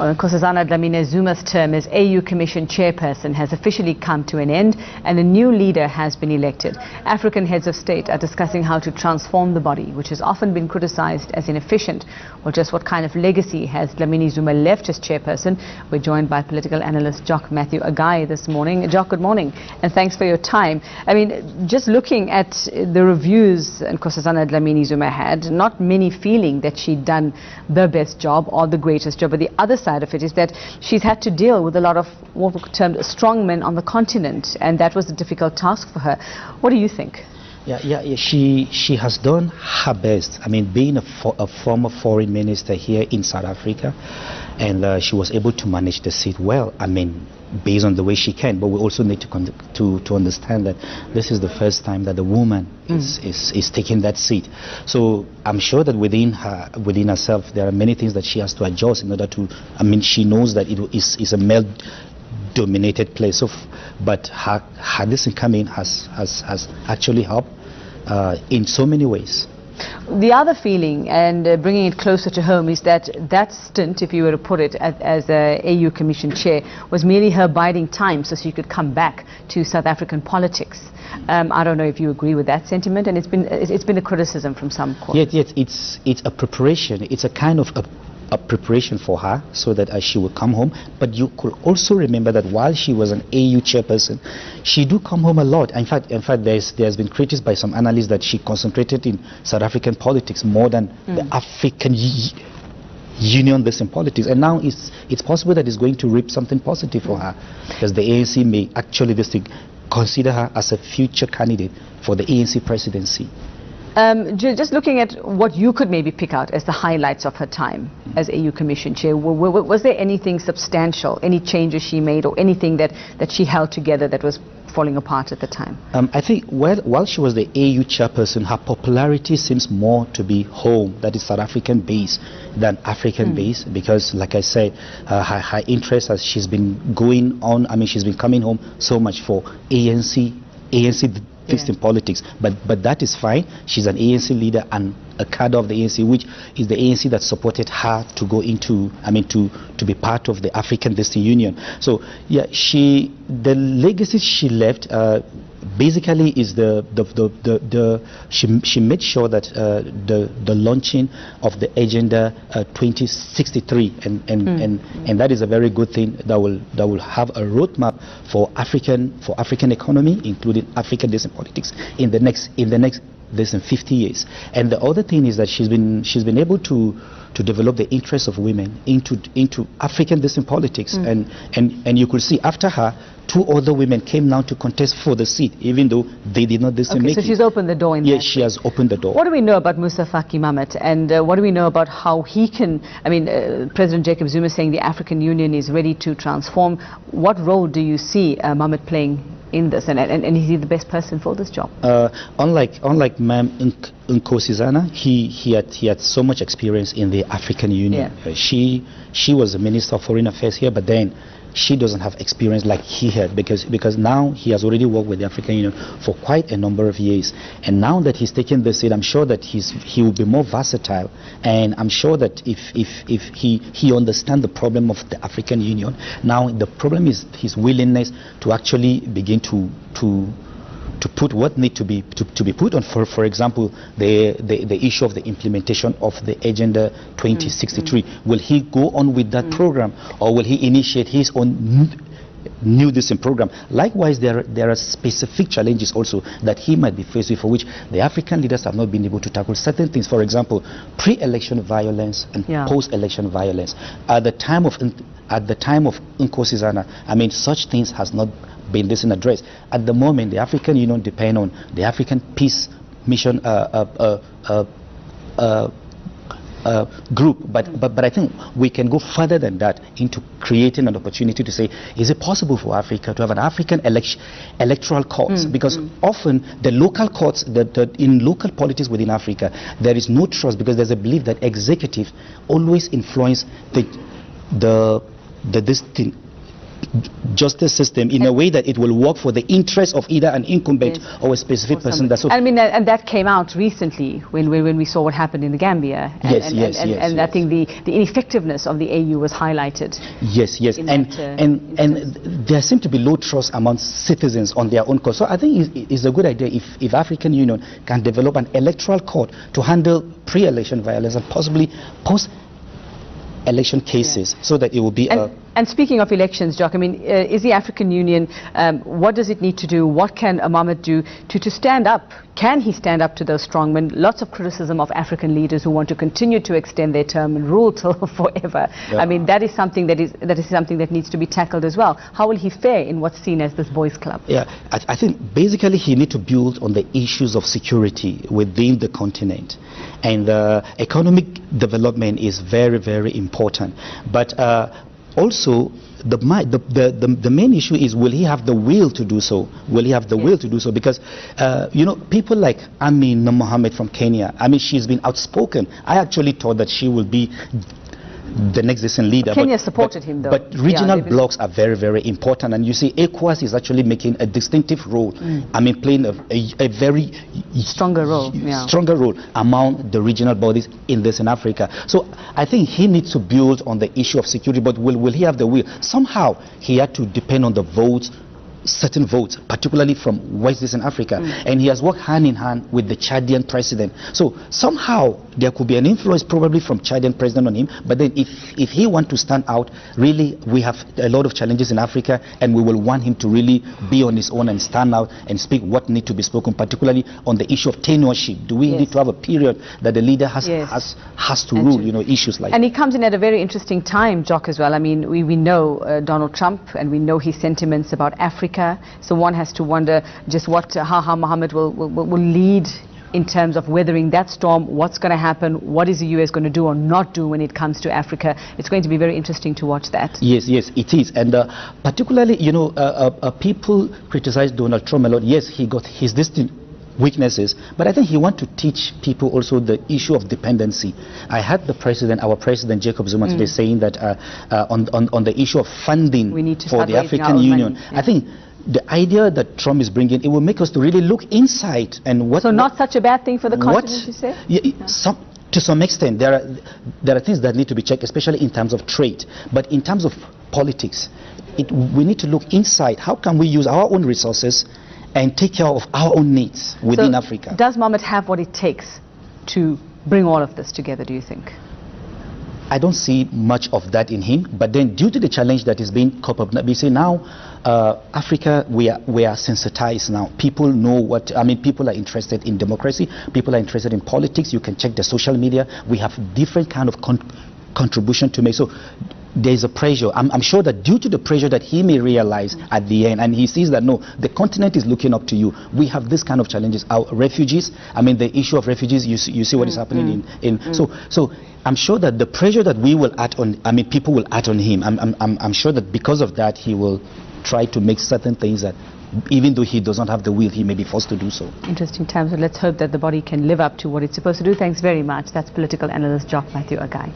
Well, Nkosazana Dlamini Zuma's term as AU Commission chairperson has officially come to an end and a new leader has been elected. African heads of state are discussing how to transform the body, which has often been criticized as inefficient. Well, just what kind of legacy has Dlamini Zuma left as chairperson? We're joined by political analyst Jock Matthew Agai this morning. Jock, good morning and thanks for your time. I mean, just looking at the reviews Nkosazana Dlamini Zuma had, not many feeling that she'd done the best job or the greatest job, but the other side of it is that she's had to deal with a lot of what we termed strongmen on the continent, and that was a difficult task for her. What do you think? Yeah. She has done her best. I mean, being a former foreign minister here in South Africa, and she was able to manage the seat well. I mean, based on the way she can. But we also need to understand that this is the first time that a woman is taking that seat. So I'm sure that within herself there are many things that she has to adjust in order to. I mean, she knows that it is a male-dominated place. But her this incoming has actually helped in so many ways. The other feeling, and bringing it closer to home, is that that stint, if you were to put it as a AU Commission chair, was merely her biding time so she could come back to South African politics. I don't know if you agree with that sentiment, and it's been a criticism from some quarters. Yes, it's a preparation. It's a kind of a preparation for her so that she will come home. But you could also remember that while she was an AU chairperson, she do come home a lot. In fact, there's been criticized by some analysts that she concentrated in South African politics more than the African Union this in politics. And now it's possible that it's going to reap something positive for her, because the ANC may actually consider her as a future candidate for the ANC presidency. Just looking at what you could maybe pick out as the highlights of her time as AU Commission chair, was there anything substantial, any changes she made, or anything that she held together that was falling apart at the time? I think while she was the AU chairperson, her popularity seems more to be home, that is South African based, than African based, because like I said, her interest as she's been going on, I mean, she's been coming home so much for ANC in politics, but that is fine. She's an ANC leader and a cadre of the ANC, which is the ANC that supported her to go into, I mean, to be part of the African Union. So yeah, the legacy she left basically is she made sure that the launching of the Agenda 2063, and that is a very good thing that will have a roadmap for African economy, including African politics in the next 50 years. And the other thing is that she's been able to develop the interests of women into African politics, and you could see after her, two other women came now to contest for the seat, even though they did not make it. So she's opened the door in Yes, she has opened the door. What do we know about Musa Faki Mahamat, and what do we know about how he can, I mean, President Jacob Zuma saying the African Union is ready to transform. What role do you see Mahamat playing in this, and is he the best person for this job? Unlike Ma'am Nkosazana, he had so much experience in the African Union. Yeah. She was the Minister of Foreign Affairs here, but then she doesn't have experience like he had, because now he has already worked with the African Union for quite a number of years, and now that he's taken the seat, I'm sure that he will be more versatile, and I'm sure that if he understands the problem of the African Union, now the problem is his willingness to actually begin to put what need to be put on. For example, the issue of the implementation of the Agenda 2063. Will he go on with that program, or will he initiate his own new program? Likewise, there are specific challenges also that he might be faced with, for which the African leaders have not been able to tackle certain things. For example, pre-election violence and post-election violence. At the time of Nkosazana, I mean, such things has not been addressed. At the moment, the African Union depend on the African Peace Mission group, but I think we can go further than that into creating an opportunity to say, is it possible for Africa to have an African electoral courts? Because often the local courts, in local politics within Africa, there is no trust, because there's a belief that executive always influence justice system in a way that it will work for the interest of either an incumbent or a specific person. That's I mean, and that came out recently when we saw what happened in the Gambia. And I think the ineffectiveness of the AU was highlighted. Yes. And there seems to be low trust among citizens on their own cause. So I think it's a good idea if African Union can develop an electoral court to handle pre-election violence and possibly post-election cases, so that it will be And speaking of elections, Jock, I mean, is the African Union, what does it need to do? What can Mohamed do to stand up? Can he stand up to those strongmen? Lots of criticism of African leaders who want to continue to extend their term and rule till forever. Yeah. I mean, that is something that needs to be tackled as well. How will he fare in what's seen as this boys' club? Yeah, I think basically he needs to build on the issues of security within the continent, and economic development is very, very important. But also, the main issue is, will he have the will to do so? Will he have the will to do so? Because, people like Amin Mohamed from Kenya, I mean, she's been outspoken. I actually thought that she will be the next decent leader. Kenya supported him, though. But regional blocs are very, very important. And you see, ECOWAS is actually making a distinctive role. I mean, playing a very stronger role among the regional bodies in Africa. So I think he needs to build on the issue of security. But will he have the will? Somehow he had to depend on the votes, certain votes, particularly from West Eastern Africa, and he has worked hand in hand with the Chadian president. So somehow there could be an influence probably from Chadian president on him. But then if he wants to stand out, really we have a lot of challenges in Africa, and we will want him to really be on his own and stand out and speak what needs to be spoken, particularly on the issue of tenureship. Do we need to have a period that the leader has to rule, issues like that? And he comes in at a very interesting time, Jock, as well. I mean, we know Donald Trump, and we know his sentiments about Africa. So one has to wonder just how Mohamed will lead in terms of weathering that storm. What's going to happen? What is the US going to do or not do when it comes to Africa? It's going to be very interesting to watch that. Yes, it is. And particularly, people criticize Donald Trump a lot. Yes, he got his distinct weaknesses, but I think he wants to teach people also the issue of dependency. I heard our president Jacob Zuma today saying that on the issue of funding for the African Union, I think the idea that Trump is bringing, it will make us to really look inside and not such a bad thing for the continent, you say? To some extent, there are things that need to be checked, especially in terms of trade. But in terms of politics, we need to look inside. How can we use our own resources and take care of our own needs within Africa? Does Mohamed have what it takes to bring all of this together, do you think? I don't see much of that in him, but then due to the challenge that is being coped up, we say now, Africa, we are sensitized now. People know people are interested in democracy, people are interested in politics. You can check the social media. We have different kind of contribution to make. So there is a pressure. I'm sure that due to the pressure that he may realize at the end, and he sees that no, the continent is looking up to you. We have this kind of challenges. Our refugees, the issue of refugees, you see what is happening So I'm sure that the pressure that we will add on, people will add on him. I'm sure that because of that, he will try to make certain things that, even though he does not have the will, he may be forced to do so. Interesting times. So let's hope that the body can live up to what it's supposed to do. Thanks very much. That's political analyst Jock Matthew Agai.